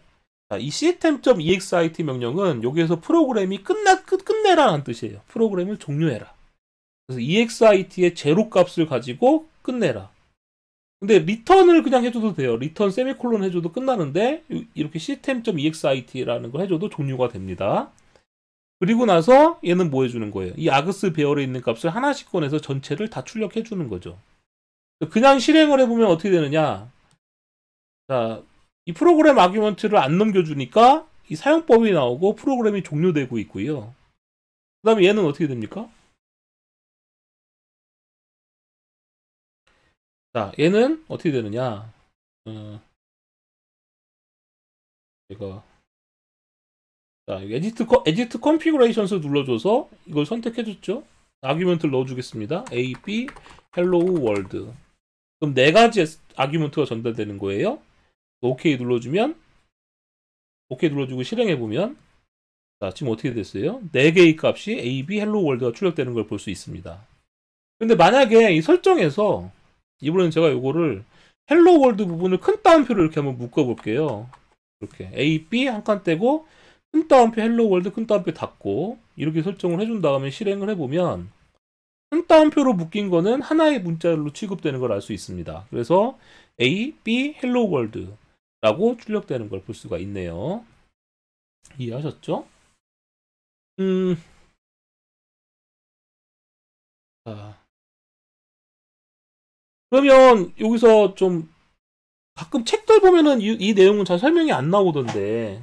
자, 이 system.exit 명령은 여기에서 프로그램이 끝내라는 뜻이에요. 프로그램을 종료해라. 그래서 exit의 0 값을 가지고 끝내라. 근데 리턴을 그냥 해줘도 돼요. 리턴 세미콜론 해줘도 끝나는데 이렇게 system.exit라는 걸 해줘도 종료가 됩니다. 그리고 나서 얘는 뭐 해주는 거예요? 이 아그스 배열에 있는 값을 하나씩 꺼내서 전체를 다 출력해주는 거죠. 그냥 실행을 해보면 어떻게 되느냐? 자, 이 프로그램 아규먼트를 안 넘겨주니까 이 사용법이 나오고 프로그램이 종료되고 있고요. 그 다음에 얘는 어떻게 됩니까? 자, 얘는 어떻게 되느냐? 제가 자, 에디트 컨피그레이션스 눌러줘서 이걸 선택해줬죠. 아규먼트를 넣어주겠습니다. A, B, hello world. 그럼 네 가지 아규먼트가 전달되는 거예요. OK 눌러주면 OK 눌러주고 실행해보면 자, 지금 어떻게 됐어요? 4개의 값이 A, B, hello world가 출력되는 걸 볼 수 있습니다. 근데 만약에 이 설정에서 이번엔 제가 이거를 hello world 부분을 큰 따옴표로 이렇게 한번 묶어볼게요. 이렇게 A, B 한 칸 떼고 큰 따옴표 hello world 큰 따옴표 닫고 이렇게 설정을 해준 다음에 실행을 해보면 큰 따옴표로 묶인 거는 하나의 문자로 취급되는 걸 알 수 있습니다. 그래서 A, B, hello world 라고 출력되는 걸 볼 수가 있네요. 이해하셨죠? 자, 그러면 여기서 좀 가끔 책들 보면은 이 내용은 잘 설명이 안 나오던데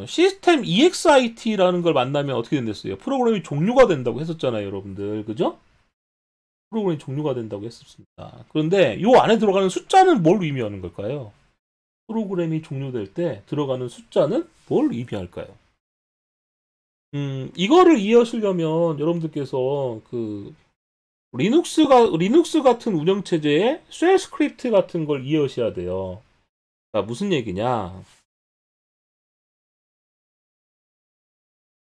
시스템 EXIT라는 걸 만나면 어떻게 된댔어요? 프로그램이 종료가 된다고 했었잖아요, 여러분들. 그죠? 프로그램이 종료가 된다고 했었습니다. 그런데 이 안에 들어가는 숫자는 뭘 의미하는 걸까요? 프로그램이 종료될 때 들어가는 숫자는 뭘 의미할까요? 이거를 이해하시려면 여러분들께서 그 리눅스 같은 운영체제의 쉘 스크립트 같은 걸 이해하셔야 돼요. 자, 무슨 얘기냐?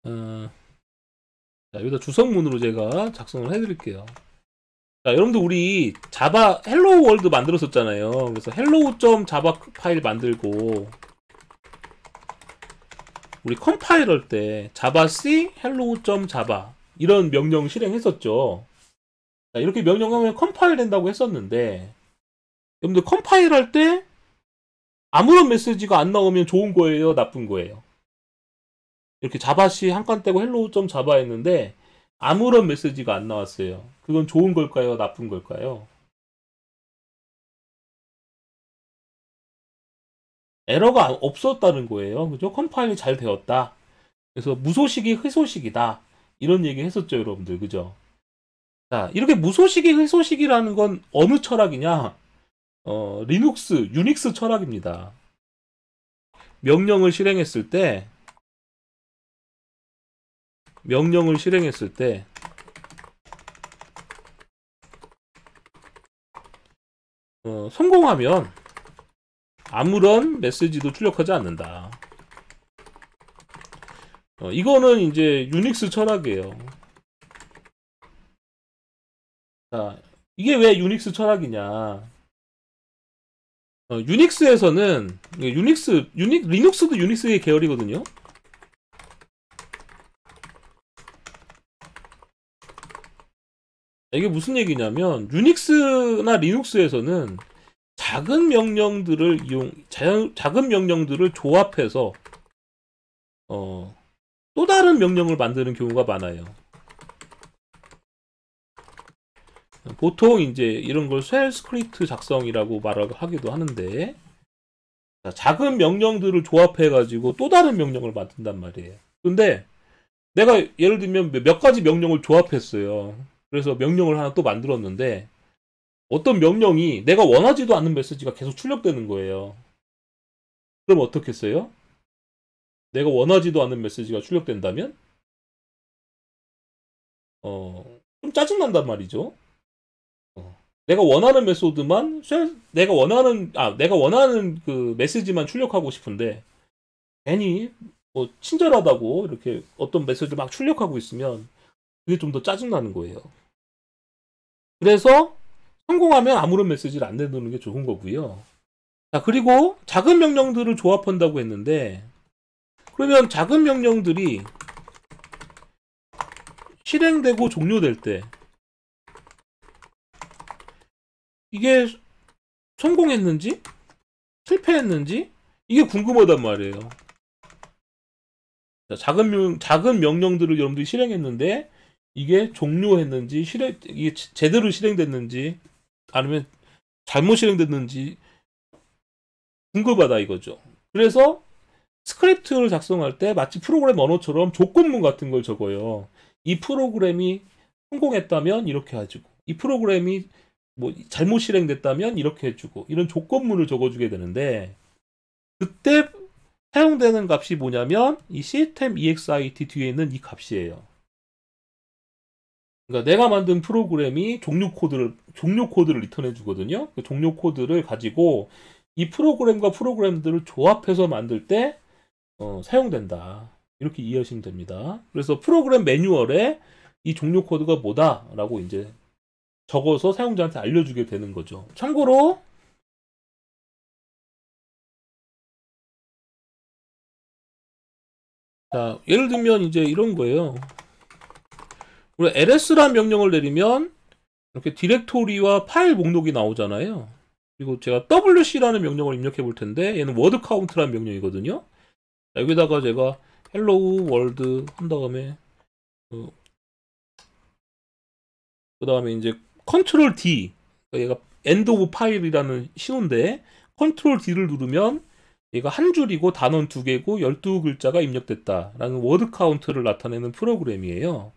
자, 여기다 주성문으로 제가 작성을 해드릴게요. 자, 여러분들 우리 자바 헬로우 월드 만들었었잖아요. 그래서 hello.java 파일 만들고 우리 컴파일 할 때 javac hello.java 이런 명령 실행했었죠. 자, 이렇게 명령하면 컴파일 된다고 했었는데 여러분들 컴파일 할 때 아무런 메시지가 안 나오면 좋은 거예요, 나쁜 거예요? 이렇게 javac 한 칸 떼고 hello.java 했는데 아무런 메시지가 안 나왔어요. 그건 좋은 걸까요? 나쁜 걸까요? 에러가 없었다는 거예요. 그죠? 컴파일이 잘 되었다. 그래서 무소식이 희소식이다. 이런 얘기 했었죠, 여러분들. 그죠? 자, 이렇게 무소식이 희소식이라는 건 어느 철학이냐? 리눅스, 유닉스 철학입니다. 명령을 실행했을 때, 성공하면 아무런 메시지도 출력하지 않는다. 이거는 이제 유닉스 철학이에요. 자, 이게 왜 유닉스 철학이냐? 유닉스에서는 리눅스도 유닉스의 계열이거든요. 이게 무슨 얘기냐면 유닉스나 리눅스에서는 작은 명령들을 조합해서 또 다른 명령을 만드는 경우가 많아요. 보통 이제 이런 걸 쉘 스크립트 작성이라고 말을 하기도 하는데, 작은 명령들을 조합해 가지고 또 다른 명령을 만든단 말이에요. 근데 내가 예를 들면 몇 가지 명령을 조합했어요. 그래서 명령을 하나 또 만들었는데 어떤 명령이 내가 원하지도 않는 메시지가 계속 출력되는 거예요. 그럼 어떻겠어요? 내가 원하지도 않는 메시지가 출력된다면 좀 짜증난단 말이죠. 내가 원하는 메소드만 내가 원하는 그 메시지만 출력하고 싶은데 괜히 뭐 친절하다고 이렇게 어떤 메시지 막 출력하고 있으면 그게 좀 더 짜증나는 거예요. 그래서 성공하면 아무런 메시지를 안 내두는 게 좋은 거고요. 자, 그리고 작은 명령들을 조합한다고 했는데, 그러면 작은 명령들이 실행되고 종료될 때 이게 성공했는지 실패했는지 이게 궁금하단 말이에요. 자, 작은 명령들을 여러분들이 실행했는데 이게 종료했는지 이게 제대로 실행됐는지 아니면 잘못 실행됐는지 궁금하다 이거죠. 그래서 스크립트를 작성할 때 마치 프로그램 언어처럼 조건문 같은 걸 적어요. 이 프로그램이 성공했다면 이렇게 해주고, 이 프로그램이 뭐 잘못 실행됐다면 이렇게 해주고, 이런 조건문을 적어주게 되는데, 그때 사용되는 값이 뭐냐면 이 system exit 뒤에 있는 이 값이에요. 그러니까 내가 만든 프로그램이 종료 코드를 리턴해 주거든요. 그 종료 코드를 가지고 이 프로그램과 프로그램들을 조합해서 만들 때 사용된다. 이렇게 이해하시면 됩니다. 그래서 프로그램 매뉴얼에 이 종료 코드가 뭐다라고 이제 적어서 사용자한테 알려주게 되는 거죠. 참고로 자, 예를 들면 이제 이런 거예요. 우리 ls란 명령을 내리면 이렇게 디렉토리와 파일 목록이 나오잖아요. 그리고 제가 wc라는 명령을 입력해 볼 텐데 얘는 word count라는 명령이거든요. 여기다가 제가 hello world 한 다음에 그 다음에 이제 컨트롤 D, 얘가 end of file이라는 신호인데 컨트롤 D를 누르면 얘가 한 줄이고 단원 2개고 12글자가 입력됐다라는 워드 카운트를 나타내는 프로그램이에요.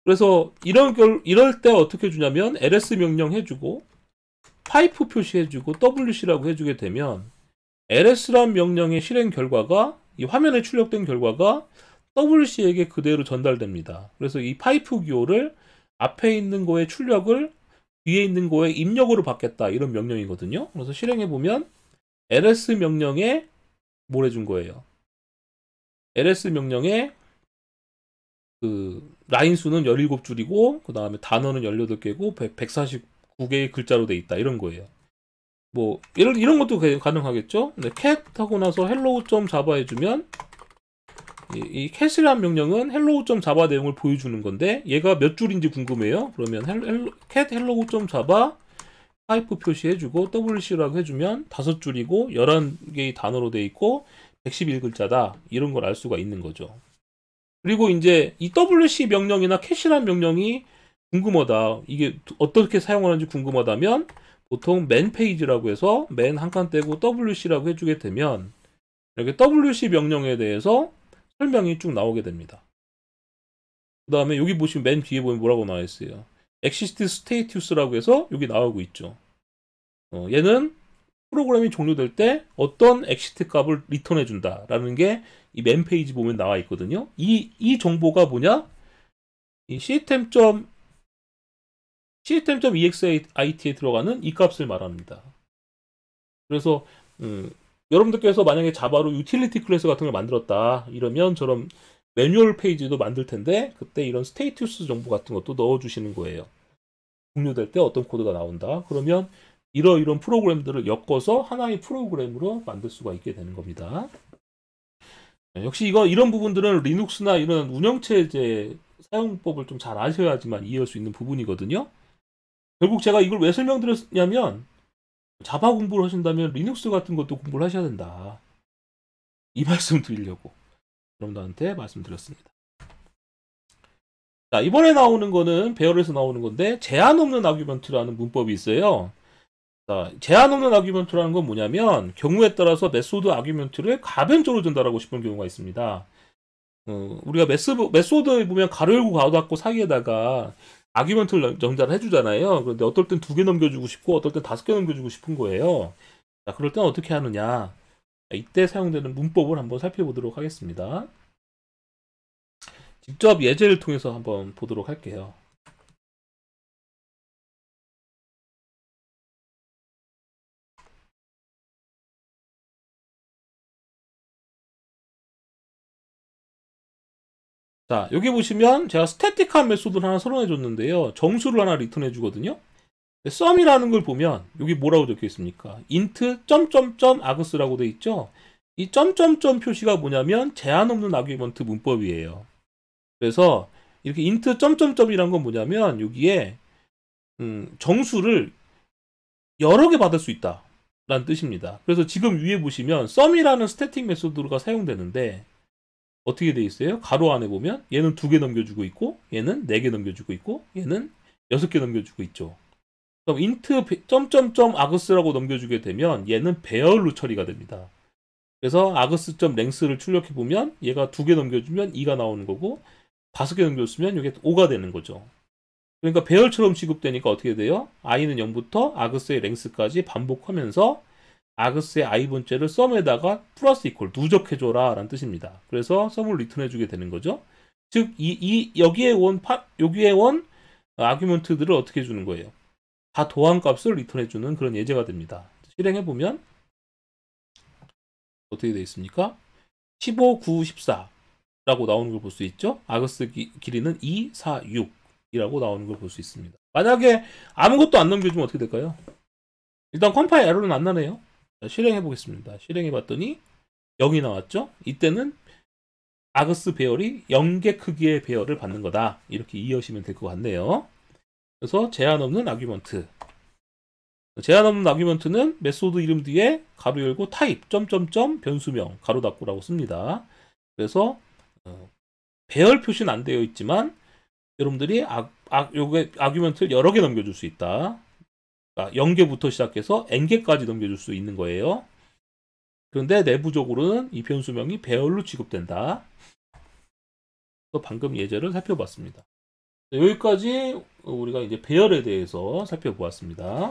그래서 이럴 때 어떻게 주냐면 ls 명령 해주고 파이프 표시해주고 wc라고 해주게 되면 ls란 명령의 실행 결과가 이 화면에 출력된 결과가 wc에게 그대로 전달됩니다. 그래서 이 파이프 기호를 앞에 있는 거의 출력을 뒤에 있는 거의 입력으로 받겠다 이런 명령이거든요. 그래서 실행해 보면 ls 명령에 뭘 해준 거예요. ls 명령에 그 라인 수는 17줄이고 그 다음에 단어는 18개고 149개의 글자로 돼 있다 이런 거예요. 뭐 이런 것도 가능하겠죠. 근데 cat 하고 나서 hello.java 해주면 이 cat이라는 명령은 hello.java 내용을 보여주는 건데 얘가 몇 줄인지 궁금해요. 그러면 cat hello.java 파이프 표시해주고 wc라고 해주면 5줄이고 11개의 단어로 돼 있고 111글자다 이런 걸 알 수가 있는 거죠. 그리고 이제 이 WC 명령이나 캐시란 명령이 궁금하다. 이게 어떻게 사용하는지 궁금하다면 보통 맨 페이지라고 해서 맨 한 칸 떼고 WC라고 해주게 되면 이렇게 WC 명령에 대해서 설명이 쭉 나오게 됩니다. 그 다음에 여기 보시면 맨 뒤에 보면 뭐라고 나와 있어요. exist status라고 해서 여기 나오고 있죠. 얘는 프로그램이 종료될 때 어떤 exit 값을 리턴해 준다라는 게 이 맨 페이지 보면 나와 있거든요. 이 정보가 뭐냐? 이 system.exit에 들어가는 이 값을 말합니다. 그래서 여러분들께서 만약에 자바로 유틸리티 클래스 같은 걸 만들었다 이러면 저런 매뉴얼 페이지도 만들 텐데 그때 이런 스테이투스 정보 같은 것도 넣어주시는 거예요. 종료될 때 어떤 코드가 나온다. 그러면 이런 프로그램들을 엮어서 하나의 프로그램으로 만들 수가 있게 되는 겁니다. 역시 이런 부분들은 리눅스나 이런 운영체제 사용법을 좀 잘 아셔야지만 이해할 수 있는 부분이거든요. 결국 제가 이걸 왜 설명드렸냐면 자바 공부를 하신다면 리눅스 같은 것도 공부를 하셔야 된다. 이 말씀 드리려고 여러분들한테 말씀드렸습니다. 자, 이번에 나오는 거는 배열에서 나오는 건데 제한 없는 아규먼트라는 문법이 있어요. 자, 제한 없는 아규먼트라는 건 뭐냐면 경우에 따라서 메소드 아규먼트를 가변적으로 전달하고 싶은 경우가 있습니다. 우리가 메소드에 보면 가로 열고 가로 닫고 사이에다가 아규먼트를 전달을 해주잖아요. 그런데 어떨 땐 2개 넘겨주고 싶고 어떨 땐 5개 넘겨주고 싶은 거예요. 자, 그럴 땐 어떻게 하느냐? 이때 사용되는 문법을 한번 살펴보도록 하겠습니다. 직접 예제를 통해서 한번 보도록 할게요. 자, 여기 보시면 제가 스태틱한 메소드를 하나 설정해 줬는데요. 정수를 하나 리턴해 주거든요. sum이라는 걸 보면 여기 뭐라고 적혀 있습니까? int args라고 돼 있죠. 이 점점점 표시가 뭐냐면 제한 없는 아규먼트 문법이에요. 그래서 이렇게 int 점점점이란 건 뭐냐면 여기에 정수를 여러 개 받을 수 있다 라는 뜻입니다. 그래서 지금 위에 보시면 sum이라는 스태틱 메소드가 사용되는데 어떻게 돼 있어요? 가로 안에 보면 얘는 2개 넘겨주고 있고 얘는 4개 넘겨주고 있고 얘는 6개 넘겨주고 있죠. 그럼 int 점점점 args라고 넘겨주게 되면 얘는 배열로 처리가 됩니다. 그래서 args.length를 출력해 보면 얘가 2개 넘겨주면 2가 나오는 거고 5개 넘겨줬으면 이게 5가 되는 거죠. 그러니까 배열처럼 취급되니까 어떻게 돼요? i는 0부터 args의 length까지 반복하면서 args의 i번째를 sum에다가 플러스 이퀄 누적해줘라 라는 뜻입니다. 그래서 sum을 리턴해주게 되는 거죠. 즉 여기에 온 아규먼트들을 어떻게 해주는 거예요? 다 도함값을 리턴해주는 그런 예제가 됩니다. 실행해보면 어떻게 되어 있습니까? 15, 9, 14라고 나오는 걸 볼 수 있죠. args 길이는 2, 4, 6이라고 나오는 걸 볼 수 있습니다. 만약에 아무것도 안 넘겨주면 어떻게 될까요? 일단 컴파일 에러는 안 나네요. 자, 실행해보겠습니다. 실행해봤더니 0이 나왔죠. 이때는 args 배열이 0개 크기의 배열을 받는 거다. 이렇게 이해하시면 될 것 같네요. 그래서 제한 없는 아규먼트. 제한 없는 아규먼트는 메소드 이름 뒤에 가로 열고 타입 점점점 변수명 가로 닫고라고 씁니다. 그래서 배열 표시는 안 되어 있지만 여러분들이 아규먼트를 여러 개 넘겨줄 수 있다. 그러니까 0개부터 시작해서 n개까지 넘겨줄 수 있는 거예요. 그런데 내부적으로는 이 변수명이 배열로 취급된다. 방금 예제를 살펴봤습니다. 여기까지 우리가 이제 배열에 대해서 살펴보았습니다.